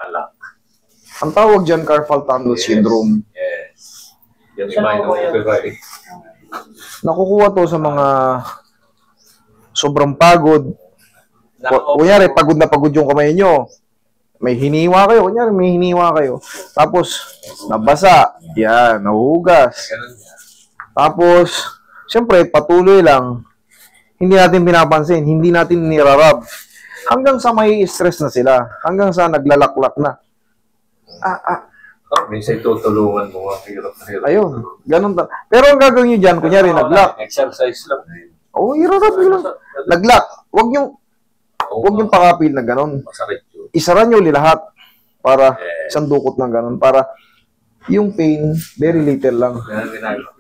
Alak. Ang tawag dyan, carpal tunnel syndrome. Yes. Yung iba yung Nakukuha to sa mga sobrang pagod. Kunyari, pagod na pagod yung kamay nyo. May hiniwa kayo. Kunyari, may hiniwa kayo. Tapos, nabasa. Yan, nahuhugas. Tapos, siyempre, patuloy lang. Hindi natin pinapansin. Hindi natin nirarab. Hanggang sa may stress na sila. Hanggang sa naglalaklak na. Minsan tutulungan mo. Hirap na hirap. Ayun. Ganun. Pero ang gagawin nyo dyan, kunyari, naglock. Exercise lang. Oo, hirarap nyo lang. Naglock. Huwag nyo pakapil na ganun. Masakit yun. Isara nyo lahat para isang dukot ng ganun. Para yung pain, very little lang.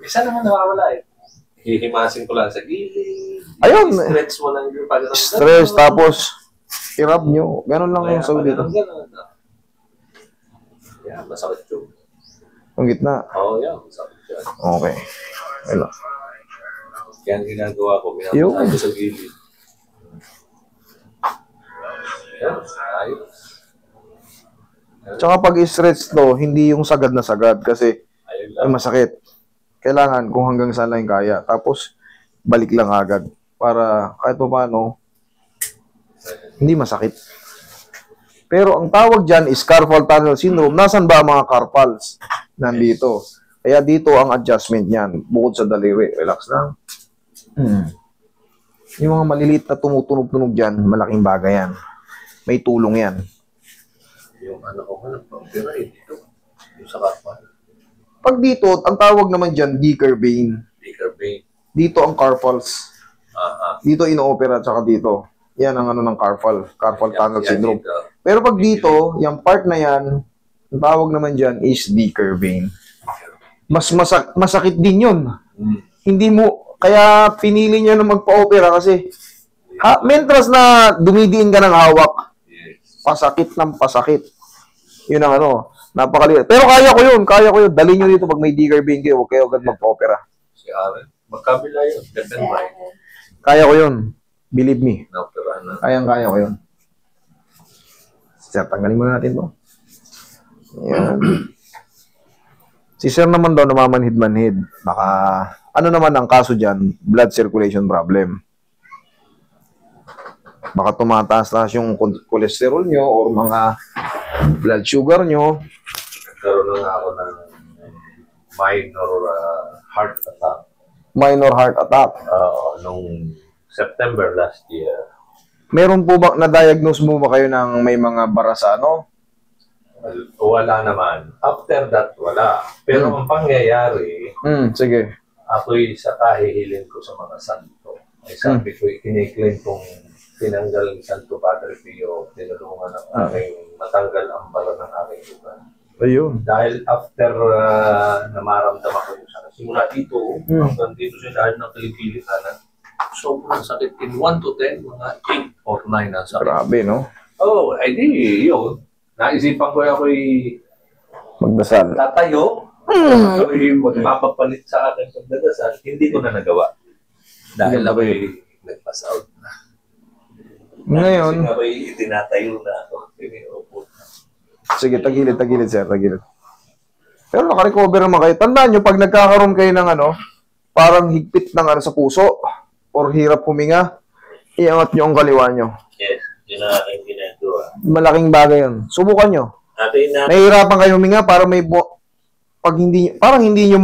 Isa naman nawawala eh. Hihimasin ko lang sa gilid. Ayun. Stretch mo lang yung pag- Stress, tapos i-rub nyo. Ganun lang yung sabi dito. Yeah, masakit yun. Ang gitna. Oo, yeah, masakit yun. Okay. Ayun. Kaya ang ginagawa ko, Yung? minamasay ko sa gilid. Yeah, ayos. Tsaka pag i-stretch to, hindi yung sagad na sagad kasi Ayun ay lang. masakit. Kailangan kung hanggang saan lang kaya. Tapos, balik lang agad. Para kahit pa paano, hindi masakit. Pero ang tawag dyan is carpal tunnel syndrome. Nasaan ba ang mga carpals? Nandito. Kaya dito ang adjustment niyan. Bukod sa daliri. Relax lang. Yung mga maliliit na tumutunog-tunog dyan, malaking bagay yan. May tulong yan. Yung ano ko, nagpapira eh, dito. Yung sa kapal. Pag dito, ang tawag naman dyan, Dicker vein. Bigger vein. Dito ang carpals. Dito ino-opera, tsaka dito. Yan ang ano ng carpal tunnel syndrome. Pero pag dito, yung part na yan, ang tawag naman dyan is Dicker vein. Masakit din yun. Hindi mo, kaya pinili niya na magpa-opera kasi mentras na dumidiin ka ng hawak, pasakit ng pasakit. Yun ang ano, napakaliit. Pero kaya ko yun. Dali nyo dito pag may Dicker vein kayo, huwag kayo agad magpa-opera. Si Aaron, magkabila yun. Left and right. Kaya ko yun. Believe me. Naopera na. Kaya ko yun. Sir, tanggalin muna natin to. Yan. Si Sir naman daw namamanhid-manhid. Baka, ano naman ang kaso dyan? Blood circulation problem. Baka tumataas-taas yung cholesterol nyo or mga blood sugar nyo. Nagkaroon na ako ng minor heart attack. Minor heart attack. Nung September last year. Meron po ba, na-diagnose mo ba kayo ng may mga bara sa ano? Wala naman. After that, wala. Pero ang pangyayari, Sige. ako'y sa kahihiling ko sa mga santo. Ay sabi ko, kiniklaim kong tinanggal ni Santo Padre Pio, tinulungan ang aking matanggal ang bara ng aking lugar. Ayun. Dahil after na maramdaman ko yung sana, simula dito, hanggang dito sa dahil ng Pilipinas, sobrang sakit. In 1 to 10, mga 8 or 9 ang sakit. Grabe, no? Oh, ay di, yun. Naisipan ko ako'y Magdasal. tatayo, ako'y magpapapalit sa akin sa pagdadasal, hindi ko na nagawa. Dahil ako'y nag-pass out na. Ngayon, Kasi ako'y tinatayo na ako. Upo na. sige, tagilid, sir, tagilid. Pero nakarecover naman kayo. Tandaan nyo, pag nagkakaroon kayo ng ano, parang higpit ng ano sa puso, or hirap huminga, iangat nyo ang kaliwa nyo. Yes, yun ang aking ginagawa. Malaking bagay yun. Subukan nyo. Nahihirapan kayo huminga para may pag hindi, parang hindi nyo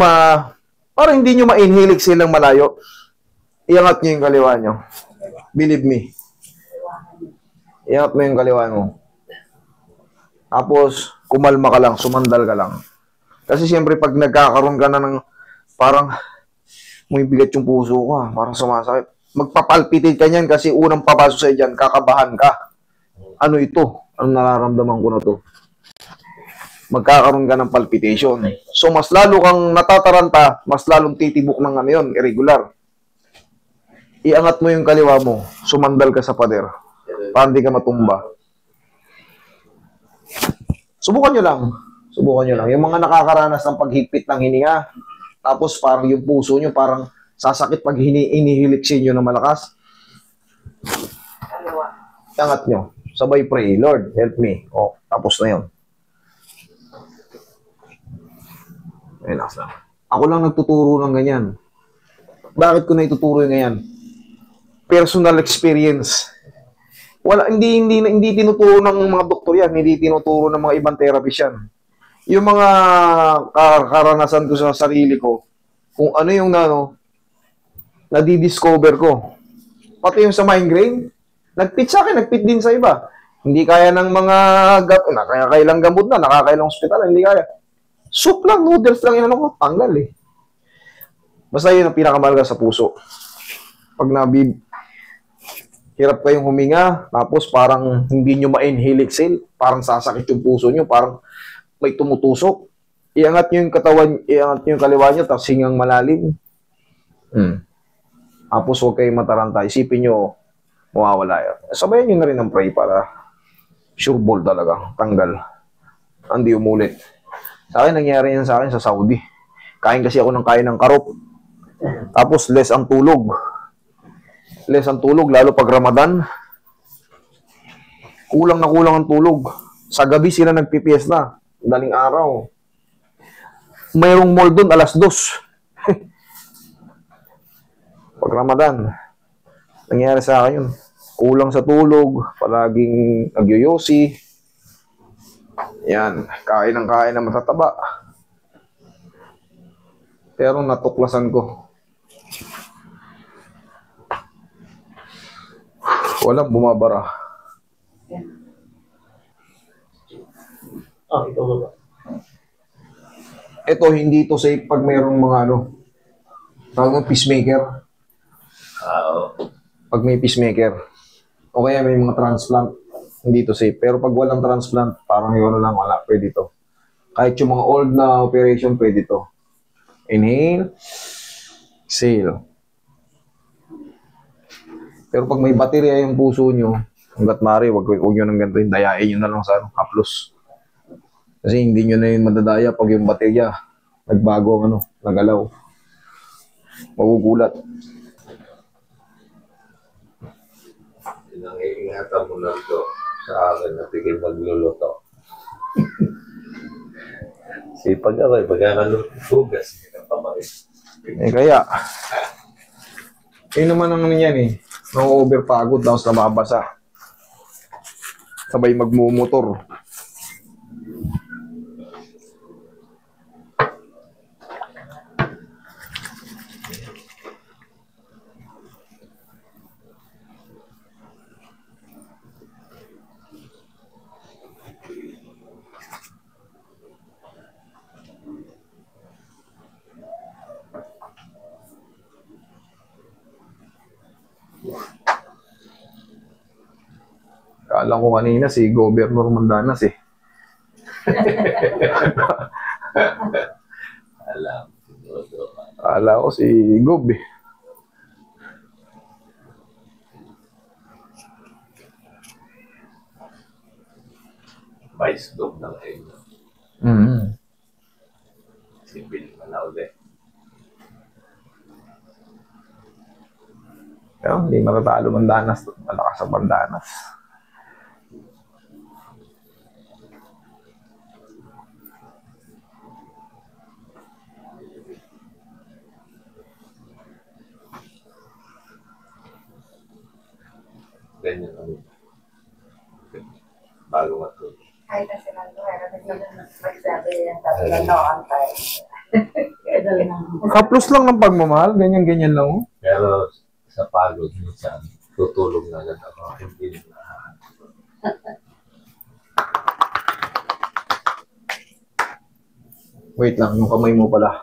ma-inhale silang malayo. Iangat nyo yung kaliwa nyo. Believe me. Iangat mo yung kaliwa mo. Tapos, kumalma ka lang, sumandal ka lang. Kasi siyempre, pag nagkakaroon ka na ng parang may bigat yung puso ko, parang sumasakit. Magpapalpitate ka niyan kasi unang papasok sa'yo dyan, kakabahan ka. Ano ito? Anong nararamdaman ko na to? Magkakaroon ka ng palpitation. So, mas lalo kang natataranta, mas lalong titibok ng ano yun, irregular. Iangat mo yung kaliwa mo, sumandal ka sa pader. Para hindi ka matumba. Subukan nyo lang. Yung mga nakakaranas ng paghigpit ng hininga, tapos parang yung puso nyo parang sasakit pag inihiliksin nyo na malakas. Iangat nyo. Sabay pray, Lord, help me. O, tapos na yun. Relax lang. Ako lang nagtuturo ng ganyan. Bakit ko na ituturo yung ganyan? Personal experience. Wala, hindi tinuturo ng mga doktor yan, hindi tinuturo ng mga ibang therapist yan. Yung mga karanasan ko sa sarili ko, kung ano yung nadidiscover ko. Pati yung sa migraine, nagpit sa akin, nagpit din sa iba. Hindi kaya ng mga nakakailang gamot na, nakakailang ospital, hindi kaya. Soup lang, noodles lang, yun ko, tanggal eh. Basta yun ang pinakamahalaga sa puso. Pag hirap kayong huminga, tapos parang hindi nyo ma-inhale, exhale, parang sasakit yung puso nyo, parang may tumutusok. Iangat nyo yung katawan, iangat nyo yung kaliwa nyo, tapos hingang malalim. Tapos huwag kayong mataranta. Isipin nyo, mawawala yan. Sabayan nyo na rin ang pray para sure ball talaga, tanggal. Hindi umulit. Sa akin, nangyari yan sa akin sa Saudi. Kain kasi ako ng kain ng karop. Tapos less ang tulog. Less ang tulog, lalo pag Ramadan. Kulang na kulang ang tulog. Sa gabi sila nagpipiesta. Daling araw. Mayroong mall doon, 2:00. Pag Ramadan. Nangyari sa akin yun. Kulang sa tulog, palaging nagyoyosi. Yan, kain na matataba. Pero natuklasan ko. Walang bumabara. Ito ba? Ito, hindi to safe pag mayroong mga tawag peacemaker. Pag may peacemaker. O kaya may mga transplant, hindi to safe. Pero pag walang transplant, parang yun lang, wala, pwede to. Kahit yung mga old na operation, pwede to. Inhale, exhale. Pero pag may baterya yung puso nyo, hanggat maaari, wag nyo nang ganito yung dayain nyo na lang sa haplos. Kasi hindi nyo na yun madadaya pag yung baterya nagbago nagalaw. Magugulat. Ingatan mo lang to sa akin na tigil magluluto. Sipag ako pagkakalutugas, hindi ka pamarin. Kaya, yun naman ang yan no-overpagod daw sa mabasa. Sabay magmumotor. Kala ko kanina si Governor Mandanas Alam. Kala ko si Gob Vice Gov na kayo. Si Bill Manaule. Pero hindi matatalo Mandanas. Malakas sa Mandanas. Ganyan ang bago matulog. Ay, kasi magsabi yung tatlo tayo. Kaplos lang ng pagmamahal. Ganyan-ganyan lang. Pero sa pagod minsan, tutulog na agad ako. Hindi na. Wait lang, yung kamay mo pala.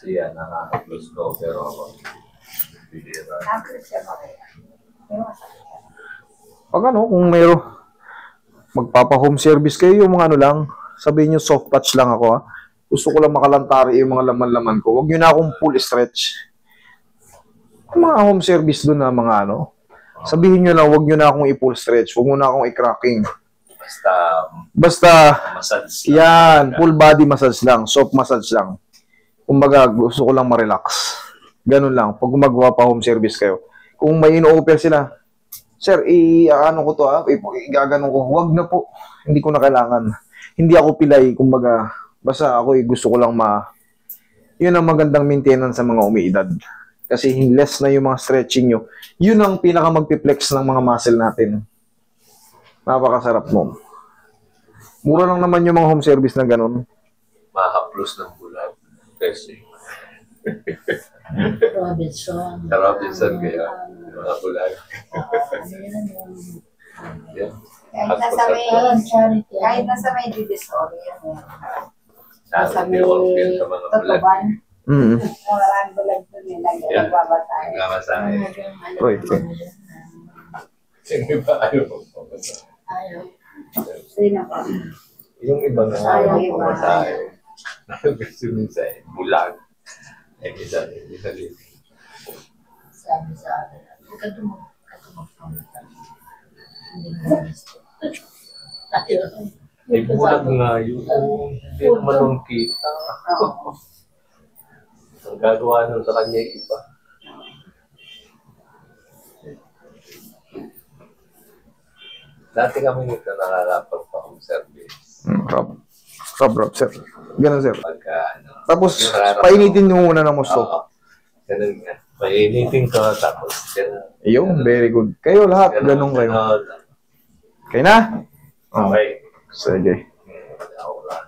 Siya nakaka-close ko, pero ako hindi na. Nakakit siya ba kaya? Pag kung mayroong magpapa-home service kayo, yung mga lang, sabihin nyo soft touch lang ako Gusto ko lang makalantari yung mga laman-laman ko. Huwag nyo na akong full stretch. Yung mga home service doon na mga sabihin nyo lang, huwag nyo na akong i-full stretch. Huwag nyo na akong i-cracking. Basta, massage lang. Yan, full body massage lang, soft massage lang. Kumbaga, gusto ko lang ma-relax. Ganun lang, pag gumagawa pa home service kayo. Kung may ino-offer sila, Sir, ano ko to igaganon ko. Huwag na po. Hindi ko na kailangan. Hindi ako pilay, kumbaga. Basta ako gusto ko lang yun ang magandang maintenance sa mga umiidad. Kasi less na yung mga stretching nyo. Yun ang pinaka magpiplex ng mga muscle natin. Napakasarap mo. Mura lang naman yung mga home service na ganun. Mahaplos ng bulag. Kasi. Robinson. Sa Robinson kaya. Mga bulag. Yan. Kahit nasa may divisory yan. Nasa may organ sa mga bulag. Tutuban. Maraming bulag doon nila. Yeah. Nagbabatay. Nagmamasay. Oy. Yung iba ayaw magpapasay. Ayaw. Sino pa? Yung iba na ayaw magpapasay. Gusto minsan bulag. Isa din. Sabi sa akin. Huwag ka tumagpamutan. Hindi mo gusto. May bulag nga yun. Hindi naman nung kita. Ang gagawa nun sa kanya yung iba. Dati kami nito nakakapag pa home service. Rob, sir. Ganun, sir. Pagka, Tapos, painitin nyo muna ng gusto. Ganun nga. Painitin ko tapos. Yung, very good. Kayo lahat, ganun kayo. Okay na? Okay. Sige. Ako lang.